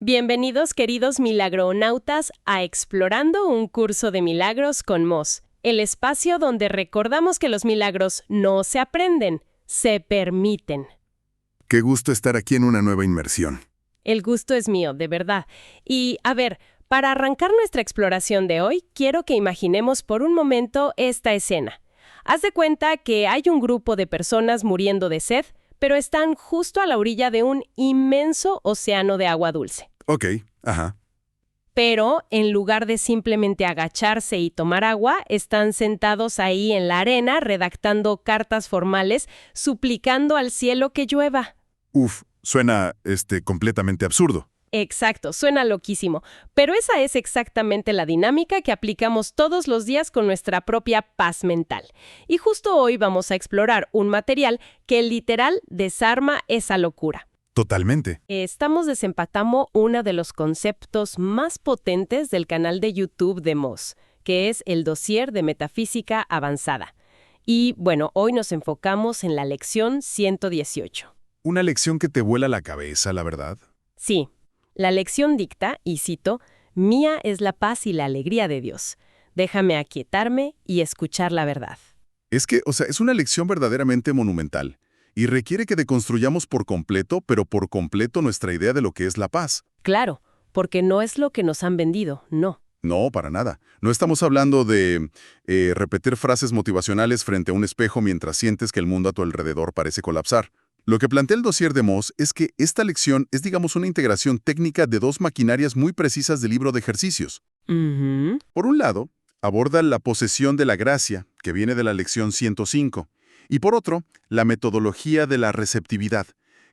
Bienvenidos, queridos milagronautas, a Explorando un curso de milagros con Moz, el espacio donde recordamos que los milagros no se aprenden, se permiten. Qué gusto estar aquí en una nueva inmersión. El gusto es mío, de verdad. Y, a ver, para arrancar nuestra exploración de hoy, quiero que imaginemos por un momento esta escena. Haz de cuenta que hay un grupo de personas muriendo de sed, pero están justo a la orilla de un inmenso océano de agua dulce. Ok, ajá. Pero, en lugar de simplemente agacharse y tomar agua, están sentados ahí en la arena redactando cartas formales, suplicando al cielo que llueva. Suena, completamente absurdo. Exacto, suena loquísimo, pero esa es exactamente la dinámica que aplicamos todos los días con nuestra propia paz mental. Y justo hoy vamos a explorar un material que literal desarma esa locura. Totalmente. Estamos desempatando uno de los conceptos más potentes del canal de YouTube de Moz, que es el dossier de metafísica avanzada. Y bueno, hoy nos enfocamos en la lección 118. Una lección que te vuela la cabeza, la verdad. Sí. La lección dicta, y cito, «Mía es la paz y la alegría de Dios. Déjame aquietarme y escuchar la verdad». Es una lección verdaderamente monumental y requiere que deconstruyamos por completo, pero por completo nuestra idea de lo que es la paz. Claro, porque no es lo que nos han vendido, no. No, para nada. No estamos hablando de repetir frases motivacionales frente a un espejo mientras sientes que el mundo a tu alrededor parece colapsar. Lo que plantea el dossier de Moz es que esta lección es, digamos, una integración técnica de dos maquinarias muy precisas del libro de ejercicios. Por un lado, aborda la posesión de la gracia, que viene de la lección 105, y por otro, la metodología de la receptividad,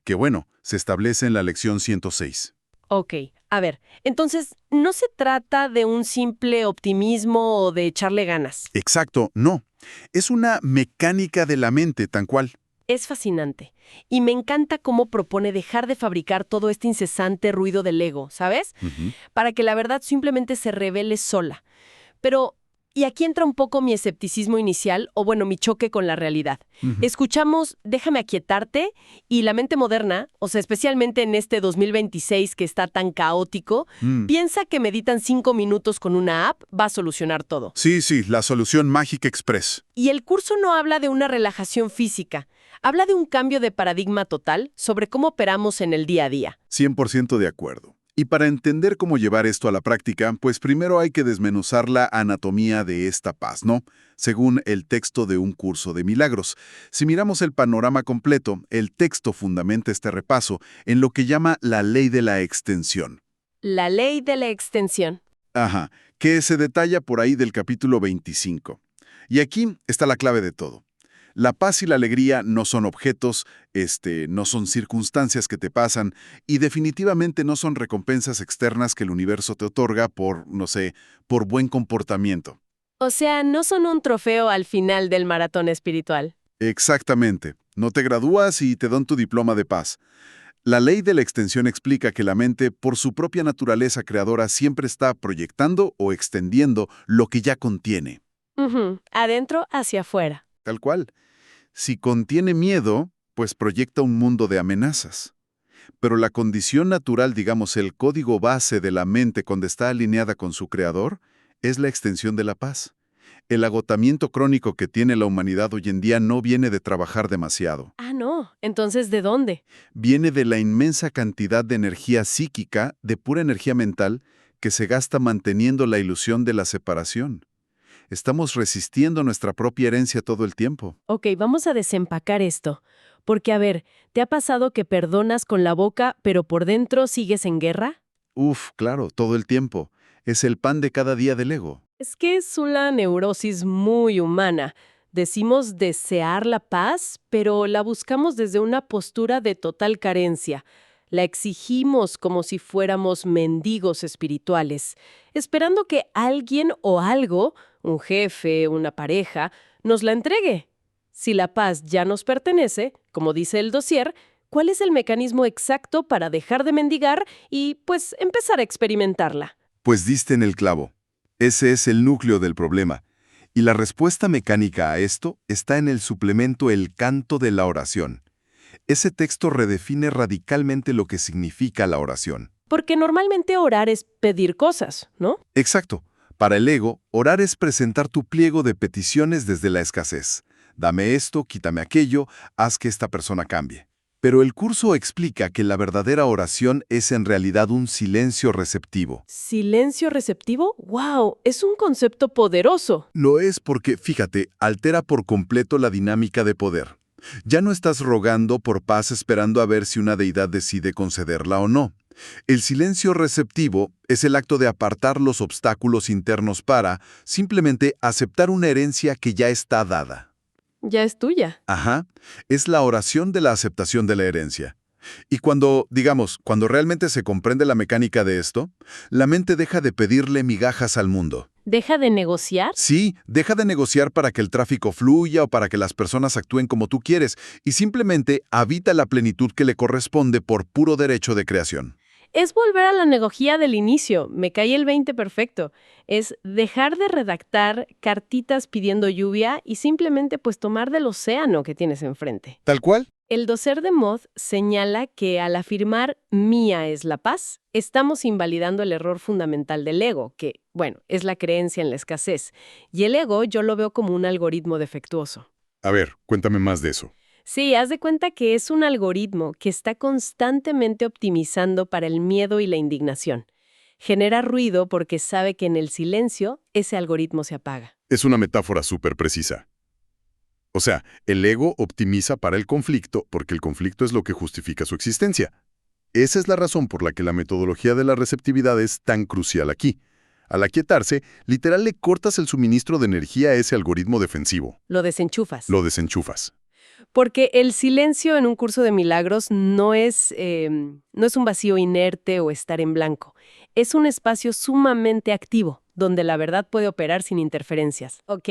que, bueno, se establece en la lección 106. Ok, a ver, entonces, no se trata de un simple optimismo o de echarle ganas. Exacto, no. Es una mecánica de la mente, tan cual. Es fascinante. Y me encanta cómo propone dejar de fabricar todo este incesante ruido del ego, ¿sabes? Para que la verdad simplemente se revele sola. Pero, y aquí entra un poco mi escepticismo inicial, o bueno, mi choque con la realidad. Escuchamos «Déjame aquietarte» y la mente moderna, o sea, especialmente en este 2026 que está tan caótico, piensa que meditan 5 minutos con una app va a solucionar todo. Sí, la solución mágica express. Y el curso no habla de una relajación física. Habla de un cambio de paradigma total sobre cómo operamos en el día a día. 100% de acuerdo. Y para entender cómo llevar esto a la práctica, pues primero hay que desmenuzar la anatomía de esta paz, ¿no? Según el texto de un curso de milagros. Si miramos el panorama completo, el texto fundamenta este repaso en lo que llama la ley de la extensión. La ley de la extensión. Ajá, que se detalla por ahí del capítulo 25. Y aquí está la clave de todo. La paz y la alegría no son objetos, no son circunstancias que te pasan y definitivamente no son recompensas externas que el universo te otorga por, no sé, por buen comportamiento. O sea, no son un trofeo al final del maratón espiritual. Exactamente. No te gradúas y te dan tu diploma de paz. La ley de la extensión explica que la mente, por su propia naturaleza creadora, siempre está proyectando o extendiendo lo que ya contiene. Adentro hacia afuera. Tal cual. Si contiene miedo, pues proyecta un mundo de amenazas. Pero la condición natural, digamos, el código base de la mente cuando está alineada con su creador, es la extensión de la paz. El agotamiento crónico que tiene la humanidad hoy en día no viene de trabajar demasiado. Ah, no. Entonces, ¿de dónde? Viene de la inmensa cantidad de energía psíquica, de pura energía mental, que se gasta manteniendo la ilusión de la separación. Estamos resistiendo nuestra propia herencia todo el tiempo. Ok, vamos a desempacar esto. Porque, a ver, ¿te ha pasado que perdonas con la boca, pero por dentro sigues en guerra? Claro, todo el tiempo. Es el pan de cada día del ego. Es que es una neurosis muy humana. Decimos desear la paz, pero la buscamos desde una postura de total carencia. La exigimos como si fuéramos mendigos espirituales, esperando que alguien o algo, un jefe, una pareja, nos la entregue. Si la paz ya nos pertenece, como dice el dossier, ¿cuál es el mecanismo exacto para dejar de mendigar y, pues, empezar a experimentarla? Pues diste en el clavo. Ese es el núcleo del problema. Y la respuesta mecánica a esto está en el suplemento El canto de la oración. Ese texto redefine radicalmente lo que significa la oración. Porque normalmente orar es pedir cosas, ¿no? Exacto. Para el ego, orar es presentar tu pliego de peticiones desde la escasez. Dame esto, quítame aquello, haz que esta persona cambie. Pero el curso explica que la verdadera oración es en realidad un silencio receptivo. ¿Silencio receptivo? ¡Wow! Es un concepto poderoso. Lo es porque, fíjate, altera por completo la dinámica de poder. Ya no estás rogando por paz esperando a ver si una deidad decide concederla o no. El silencio receptivo es el acto de apartar los obstáculos internos para, simplemente, aceptar una herencia que ya está dada. Ya es tuya. Ajá, es la oración de la aceptación de la herencia. Y cuando realmente se comprende la mecánica de esto, la mente deja de pedirle migajas al mundo. ¿Deja de negociar? Sí, deja de negociar para que el tráfico fluya o para que las personas actúen como tú quieres, y simplemente habita la plenitud que le corresponde por puro derecho de creación. Es volver a la analogía del inicio. Me caí el 20 perfecto. Es dejar de redactar cartitas pidiendo lluvia y simplemente pues tomar del océano que tienes enfrente. ¿Tal cual? El dossier de Moth señala que al afirmar mía es la paz, estamos invalidando el error fundamental del ego, que, bueno, es la creencia en la escasez. Y el ego yo lo veo como un algoritmo defectuoso. A ver, cuéntame más de eso. Sí, haz de cuenta que es un algoritmo que está constantemente optimizando para el miedo y la indignación. Genera ruido porque sabe que en el silencio ese algoritmo se apaga. Es una metáfora súper precisa. O sea, el ego optimiza para el conflicto porque el conflicto es lo que justifica su existencia. Esa es la razón por la que la metodología de la receptividad es tan crucial aquí. Al aquietarse, literal le cortas el suministro de energía a ese algoritmo defensivo. Lo desenchufas. Lo desenchufas. Porque el silencio en un curso de milagros no es un vacío inerte o estar en blanco. Es un espacio sumamente activo, donde la verdad puede operar sin interferencias. Ok,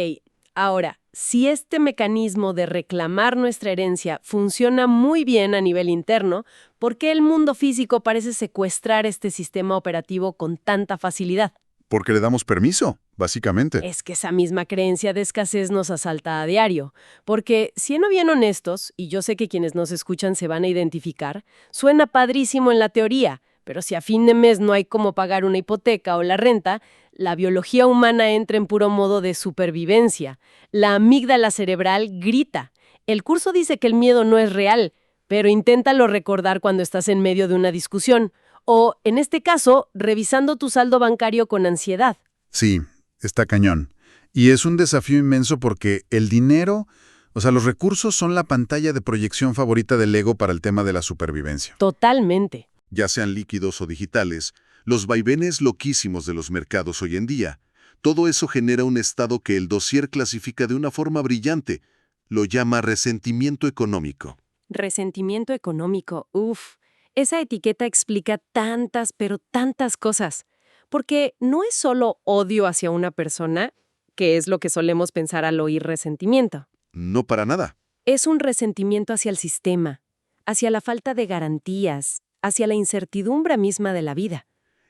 ahora, si este mecanismo de reclamar nuestra herencia funciona muy bien a nivel interno, ¿por qué el mundo físico parece secuestrar este sistema operativo con tanta facilidad? Porque le damos permiso, básicamente. Es que esa misma creencia de escasez nos asalta a diario. Porque, siendo bien honestos, y yo sé que quienes nos escuchan se van a identificar, suena padrísimo en la teoría, pero si a fin de mes no hay cómo pagar una hipoteca o la renta, la biología humana entra en puro modo de supervivencia. La amígdala cerebral grita. El curso dice que el miedo no es real, pero inténtalo recordar cuando estás en medio de una discusión. O, en este caso, revisando tu saldo bancario con ansiedad. Sí, está cañón. Y es un desafío inmenso porque el dinero, los recursos son la pantalla de proyección favorita del ego para el tema de la supervivencia. Totalmente. Ya sean líquidos o digitales, los vaivenes loquísimos de los mercados hoy en día, todo eso genera un estado que el dossier clasifica de una forma brillante. Lo llama resentimiento económico. Resentimiento económico, uff. Esa etiqueta explica tantas, pero tantas cosas. Porque no es solo odio hacia una persona, que es lo que solemos pensar al oír resentimiento. No para nada. Es un resentimiento hacia el sistema, hacia la falta de garantías, hacia la incertidumbre misma de la vida.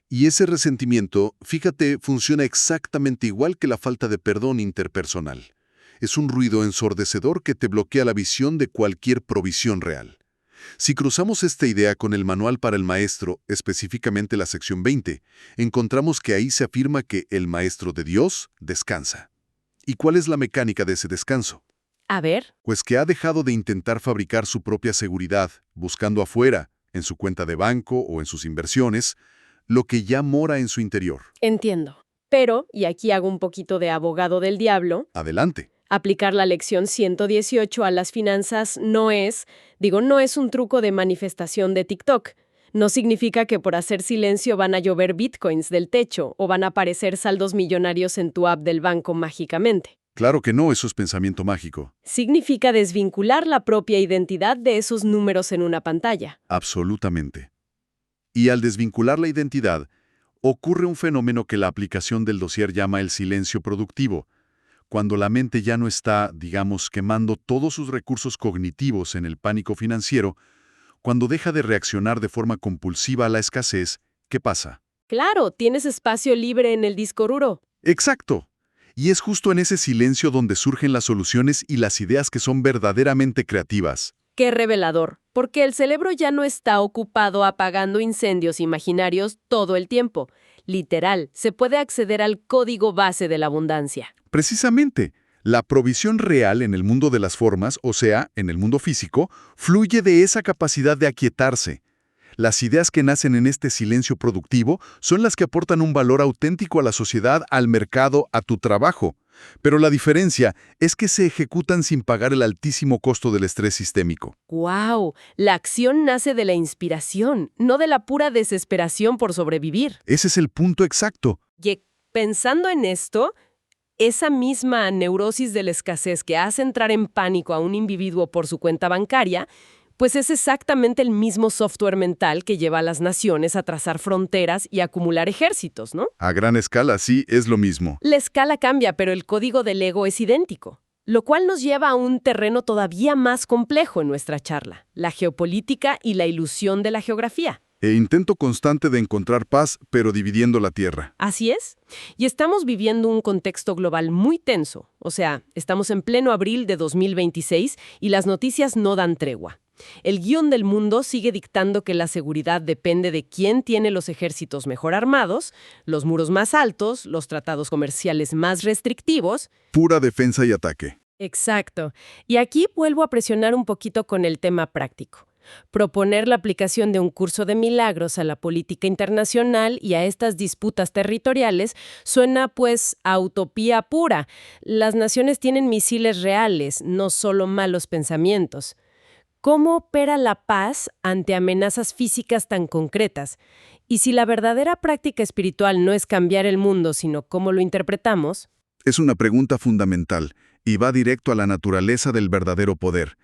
Y ese resentimiento, fíjate, funciona exactamente igual que la falta de perdón interpersonal. Es un ruido ensordecedor que te bloquea la visión de cualquier provisión real. Si cruzamos esta idea con el Manual para el Maestro, específicamente la sección 20, encontramos que ahí se afirma que el Maestro de Dios descansa. ¿Y cuál es la mecánica de ese descanso? A ver. Pues que ha dejado de intentar fabricar su propia seguridad, buscando afuera, en su cuenta de banco o en sus inversiones, lo que ya mora en su interior. Entiendo. Pero, y aquí hago un poquito de abogado del diablo, Adelante. aplicar la lección 118 a las finanzas no es un truco de manifestación de TikTok. No significa que por hacer silencio van a llover bitcoins del techo o van a aparecer saldos millonarios en tu app del banco mágicamente. Claro que no, eso es pensamiento mágico. Significa desvincular la propia identidad de esos números en una pantalla. Absolutamente. Y al desvincular la identidad, ocurre un fenómeno que la aplicación del dossier llama el silencio productivo. Cuando la mente ya no está, quemando todos sus recursos cognitivos en el pánico financiero, cuando deja de reaccionar de forma compulsiva a la escasez, ¿qué pasa? Claro, tienes espacio libre en el disco duro. ¡Exacto! Y es justo en ese silencio donde surgen las soluciones y las ideas que son verdaderamente creativas. Qué revelador, porque el cerebro ya no está ocupado apagando incendios imaginarios todo el tiempo. Literal, se puede acceder al código base de la abundancia. Precisamente, la provisión real en el mundo de las formas, o sea, en el mundo físico, fluye de esa capacidad de aquietarse. Las ideas que nacen en este silencio productivo son las que aportan un valor auténtico a la sociedad, al mercado, a tu trabajo. Pero la diferencia es que se ejecutan sin pagar el altísimo costo del estrés sistémico. ¡Guau! La acción nace de la inspiración, no de la pura desesperación por sobrevivir. Ese es el punto exacto. Y pensando en esto, esa misma neurosis de la escasez que hace entrar en pánico a un individuo por su cuenta bancaria, pues es exactamente el mismo software mental que lleva a las naciones a trazar fronteras y acumular ejércitos, ¿no? A gran escala, sí, es lo mismo. La escala cambia, pero el código del ego es idéntico, lo cual nos lleva a un terreno todavía más complejo en nuestra charla, la geopolítica y la ilusión de la geografía. Intento constante de encontrar paz, pero dividiendo la tierra. Así es. Y estamos viviendo un contexto global muy tenso. O sea, estamos en pleno abril de 2026 y las noticias no dan tregua. El guión del mundo sigue dictando que la seguridad depende de quién tiene los ejércitos mejor armados, los muros más altos, los tratados comerciales más restrictivos. Pura defensa y ataque. Exacto. Y aquí vuelvo a presionar un poquito con el tema práctico. Proponer la aplicación de un curso de milagros a la política internacional y a estas disputas territoriales suena pues a utopía pura. Las naciones tienen misiles reales, no solo malos pensamientos. ¿Cómo opera la paz ante amenazas físicas tan concretas? Y si la verdadera práctica espiritual no es cambiar el mundo, sino cómo lo interpretamos. Es una pregunta fundamental y va directo a la naturaleza del verdadero poder.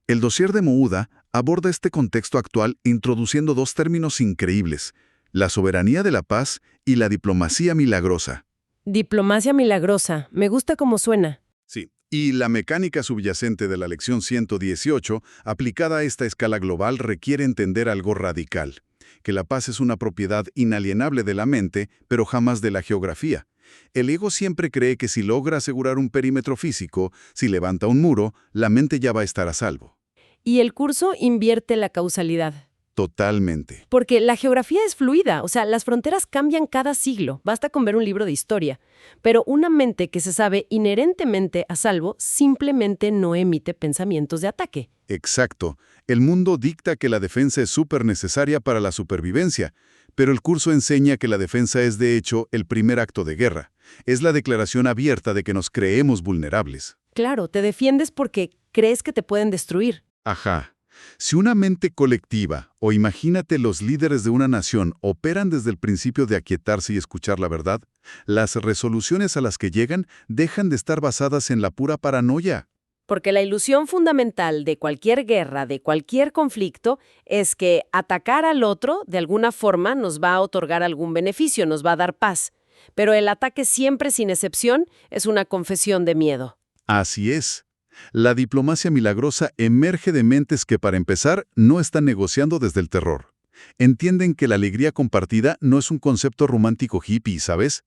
El dossier de Mouda aborda este contexto actual introduciendo dos términos increíbles: la soberanía de la paz y la diplomacia milagrosa. Diplomacia milagrosa. Me gusta cómo suena. Sí. Y la mecánica subyacente de la lección 118, aplicada a esta escala global, requiere entender algo radical: que la paz es una propiedad inalienable de la mente, pero jamás de la geografía. El ego siempre cree que si logra asegurar un perímetro físico, si levanta un muro, la mente ya va a estar a salvo. Y el curso invierte la causalidad. Totalmente. Porque la geografía es fluida, o sea, las fronteras cambian cada siglo, basta con ver un libro de historia. Pero una mente que se sabe inherentemente a salvo simplemente no emite pensamientos de ataque. Exacto. El mundo dicta que la defensa es súper necesaria para la supervivencia, pero el curso enseña que la defensa es de hecho el primer acto de guerra. Es la declaración abierta de que nos creemos vulnerables. Claro, te defiendes porque crees que te pueden destruir. Ajá. Si una mente colectiva, o imagínate los líderes de una nación, operan desde el principio de aquietarse y escuchar la verdad, las resoluciones a las que llegan dejan de estar basadas en la pura paranoia. Porque la ilusión fundamental de cualquier guerra, de cualquier conflicto, es que atacar al otro, de alguna forma, nos va a otorgar algún beneficio, nos va a dar paz. Pero el ataque siempre, sin excepción, es una confesión de miedo. Así es. La diplomacia milagrosa emerge de mentes que, para empezar, no están negociando desde el terror. Entienden que la alegría compartida no es un concepto romántico hippie, ¿sabes?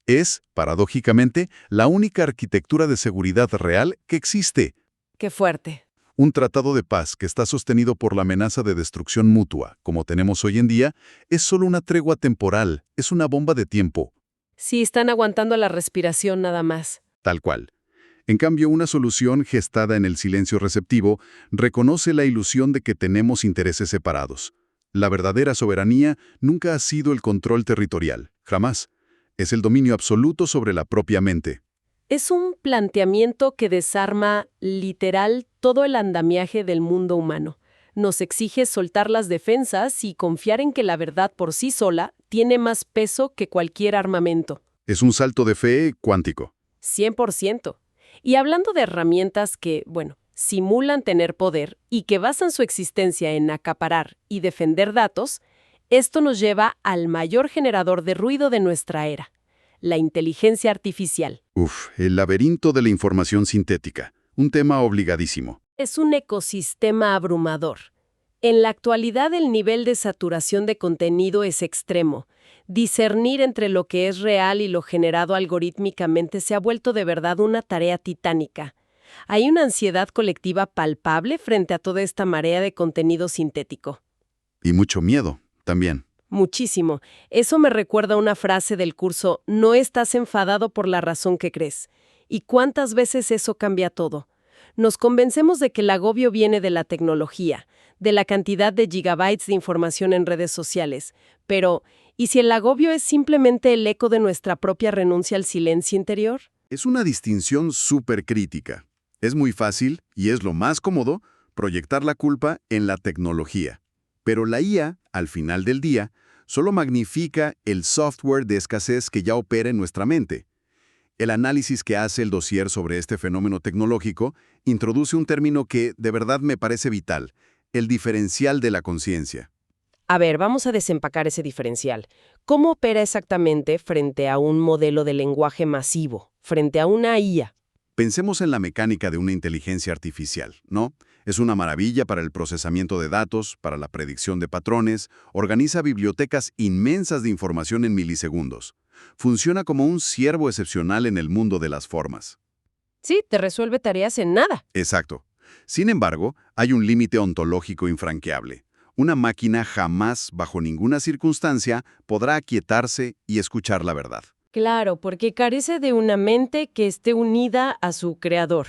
Es, paradójicamente, la única arquitectura de seguridad real que existe. ¡Qué fuerte! Un tratado de paz que está sostenido por la amenaza de destrucción mutua, como tenemos hoy en día, es solo una tregua temporal, es una bomba de tiempo. Sí, están aguantando la respiración nada más. Tal cual. En cambio, una solución gestada en el silencio receptivo reconoce la ilusión de que tenemos intereses separados. La verdadera soberanía nunca ha sido el control territorial, jamás. Es el dominio absoluto sobre la propia mente. Es un planteamiento que desarma literal todo el andamiaje del mundo humano. Nos exige soltar las defensas y confiar en que la verdad por sí sola tiene más peso que cualquier armamento. Es un salto de fe cuántico. 100%. Y hablando de herramientas que, simulan tener poder y que basan su existencia en acaparar y defender datos, esto nos lleva al mayor generador de ruido de nuestra era, la inteligencia artificial. El laberinto de la información sintética, un tema obligadísimo. Es un ecosistema abrumador. En la actualidad el nivel de saturación de contenido es extremo. Discernir entre lo que es real y lo generado algorítmicamente se ha vuelto de verdad una tarea titánica. Hay una ansiedad colectiva palpable frente a toda esta marea de contenido sintético. Y mucho miedo, también. Muchísimo. Eso me recuerda una frase del curso, no estás enfadado por la razón que crees. ¿Y cuántas veces eso cambia todo? Nos convencemos de que el agobio viene de la tecnología, de la cantidad de gigabytes de información en redes sociales. Pero, ¿y si el agobio es simplemente el eco de nuestra propia renuncia al silencio interior? Es una distinción súper crítica. Es muy fácil, y es lo más cómodo, proyectar la culpa en la tecnología. Pero la IA, al final del día, solo magnifica el software de escasez que ya opera en nuestra mente. El análisis que hace el dossier sobre este fenómeno tecnológico introduce un término que de verdad me parece vital, el diferencial de la conciencia. A ver, vamos a desempacar ese diferencial. ¿Cómo opera exactamente frente a un modelo de lenguaje masivo, frente a una IA? Pensemos en la mecánica de una inteligencia artificial, ¿no? Es una maravilla para el procesamiento de datos, para la predicción de patrones, organiza bibliotecas inmensas de información en milisegundos. Funciona como un siervo excepcional en el mundo de las formas. Sí, te resuelve tareas en nada. Exacto. Sin embargo, hay un límite ontológico infranqueable. Una máquina jamás, bajo ninguna circunstancia, podrá aquietarse y escuchar la verdad. Claro, porque carece de una mente que esté unida a su creador.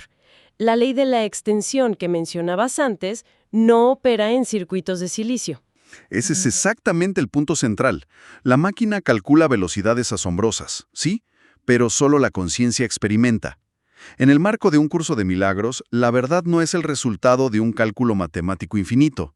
La ley de la extensión que mencionabas antes no opera en circuitos de silicio. Ese es exactamente el punto central. La máquina calcula velocidades asombrosas, sí, pero solo la conciencia experimenta. En el marco de un curso de milagros, la verdad no es el resultado de un cálculo matemático infinito,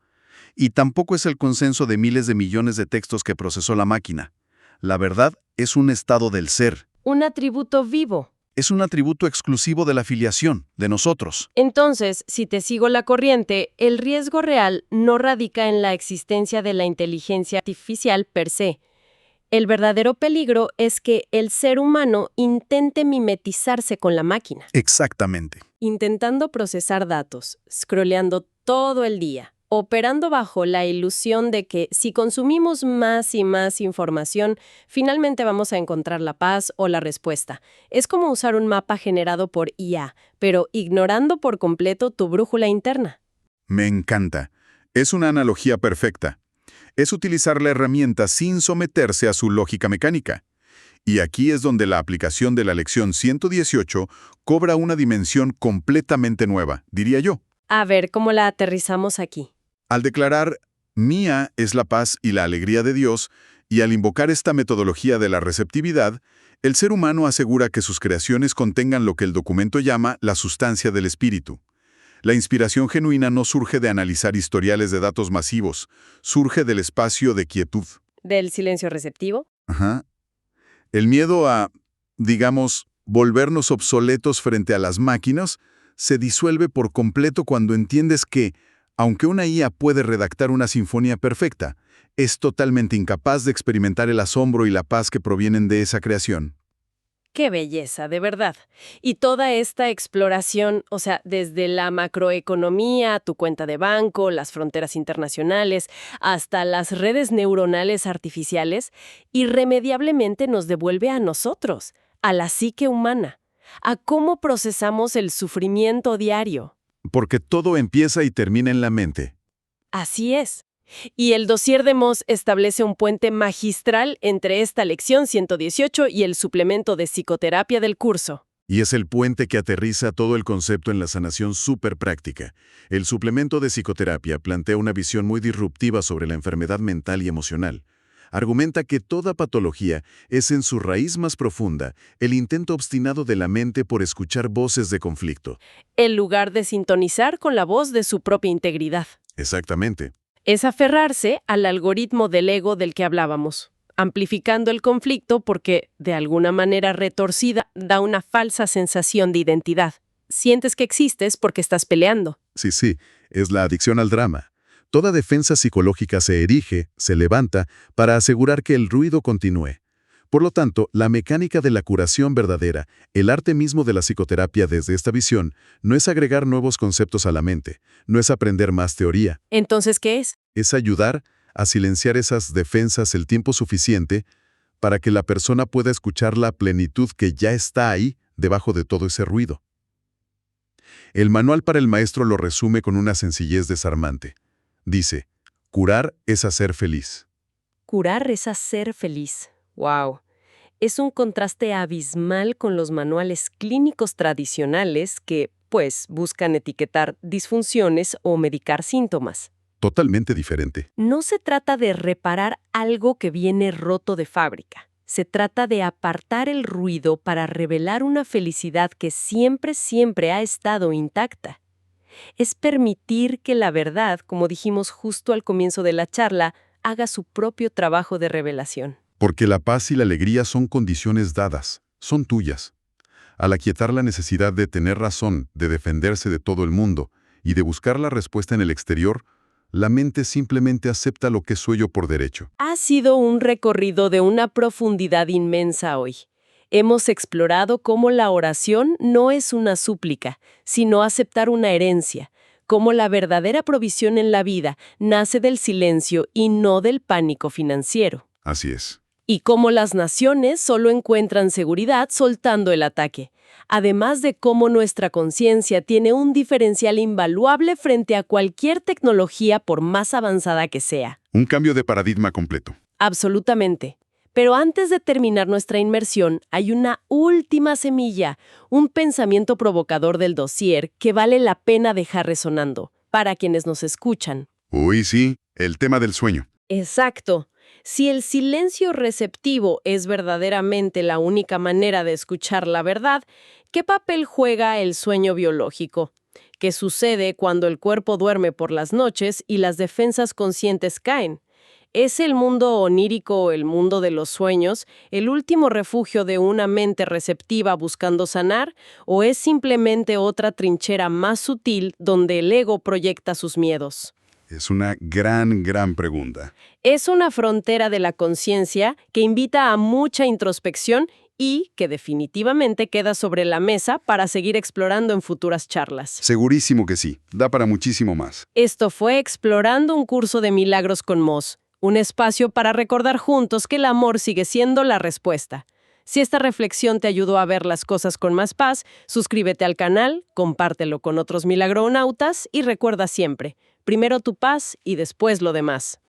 y tampoco es el consenso de miles de millones de textos que procesó la máquina. La verdad es un estado del ser. Un atributo vivo. Es un atributo exclusivo de la filiación, de nosotros. Entonces, si te sigo la corriente, el riesgo real no radica en la existencia de la inteligencia artificial per se. El verdadero peligro es que el ser humano intente mimetizarse con la máquina, Exactamente. intentando procesar datos, scrolleando todo el día, operando bajo la ilusión de que si consumimos más y más información, finalmente vamos a encontrar la paz o la respuesta. Es como usar un mapa generado por IA, pero ignorando por completo tu brújula interna. Me encanta. Es una analogía perfecta. Es utilizar la herramienta sin someterse a su lógica mecánica. Y aquí es donde la aplicación de la lección 118 cobra una dimensión completamente nueva, diría yo. A ver cómo la aterrizamos aquí. Al declarar, mía es la paz y la alegría de Dios, y al invocar esta metodología de la receptividad, el ser humano asegura que sus creaciones contengan lo que el documento llama la sustancia del espíritu. La inspiración genuina no surge de analizar historiales de datos masivos, surge del espacio de quietud. ¿Del silencio receptivo? Ajá. El miedo a, digamos, volvernos obsoletos frente a las máquinas se disuelve por completo cuando entiendes que, aunque una IA puede redactar una sinfonía perfecta, es totalmente incapaz de experimentar el asombro y la paz que provienen de esa creación. ¡Qué belleza, de verdad! Y toda esta exploración, o sea, desde la macroeconomía, tu cuenta de banco, las fronteras internacionales, hasta las redes neuronales artificiales, irremediablemente nos devuelve a nosotros, a la psique humana, a cómo procesamos el sufrimiento diario. Porque todo empieza y termina en la mente. Así es. Y el dossier de Moss establece un puente magistral entre esta lección 118 y el suplemento de psicoterapia del curso. Y es el puente que aterriza todo el concepto en la sanación súper práctica. El suplemento de psicoterapia plantea una visión muy disruptiva sobre la enfermedad mental y emocional. Argumenta que toda patología es en su raíz más profunda el intento obstinado de la mente por escuchar voces de conflicto. En lugar de sintonizar con la voz de su propia integridad. Exactamente. Es aferrarse al algoritmo del ego del que hablábamos, amplificando el conflicto porque, de alguna manera retorcida, da una falsa sensación de identidad. Sientes que existes porque estás peleando. Sí, es la adicción al drama. Toda defensa psicológica se erige, se levanta, para asegurar que el ruido continúe. Por lo tanto, la mecánica de la curación verdadera, el arte mismo de la psicoterapia desde esta visión, no es agregar nuevos conceptos a la mente, no es aprender más teoría. ¿Entonces qué es? Es ayudar a silenciar esas defensas el tiempo suficiente para que la persona pueda escuchar la plenitud que ya está ahí debajo de todo ese ruido. El manual para el maestro lo resume con una sencillez desarmante. Dice, curar es hacer feliz. Curar es hacer feliz. ¡Wow! Es un contraste abismal con los manuales clínicos tradicionales que, pues, buscan etiquetar disfunciones o medicar síntomas. Totalmente diferente. No se trata de reparar algo que viene roto de fábrica. Se trata de apartar el ruido para revelar una felicidad que siempre, siempre ha estado intacta. Es permitir que la verdad, como dijimos justo al comienzo de la charla, haga su propio trabajo de revelación. Porque la paz y la alegría son condiciones dadas, son tuyas. Al aquietar la necesidad de tener razón, de defenderse de todo el mundo y de buscar la respuesta en el exterior, la mente simplemente acepta lo que es suyo por derecho. Ha sido un recorrido de una profundidad inmensa hoy. Hemos explorado cómo la oración no es una súplica, sino aceptar una herencia, cómo la verdadera provisión en la vida nace del silencio y no del pánico financiero, Así es. y cómo las naciones solo encuentran seguridad soltando el ataque, además de cómo nuestra conciencia tiene un diferencial invaluable frente a cualquier tecnología por más avanzada que sea. Un cambio de paradigma completo. Absolutamente. Pero antes de terminar nuestra inmersión, hay una última semilla, un pensamiento provocador del dossier que vale la pena dejar resonando, para quienes nos escuchan. Uy, sí, el tema del sueño. Exacto. Si el silencio receptivo es verdaderamente la única manera de escuchar la verdad, ¿qué papel juega el sueño biológico? ¿Qué sucede cuando el cuerpo duerme por las noches y las defensas conscientes caen? ¿Es el mundo onírico, el mundo de los sueños, el último refugio de una mente receptiva buscando sanar? ¿O es simplemente otra trinchera más sutil donde el ego proyecta sus miedos? Es una gran pregunta. Es una frontera de la conciencia que invita a mucha introspección y que definitivamente queda sobre la mesa para seguir explorando en futuras charlas. Segurísimo que sí. Da para muchísimo más. Esto fue Explorando un curso de milagros con Moss, un espacio para recordar juntos que el amor sigue siendo la respuesta. Si esta reflexión te ayudó a ver las cosas con más paz, suscríbete al canal, compártelo con otros milagronautas y recuerda siempre, primero tu paz y después lo demás.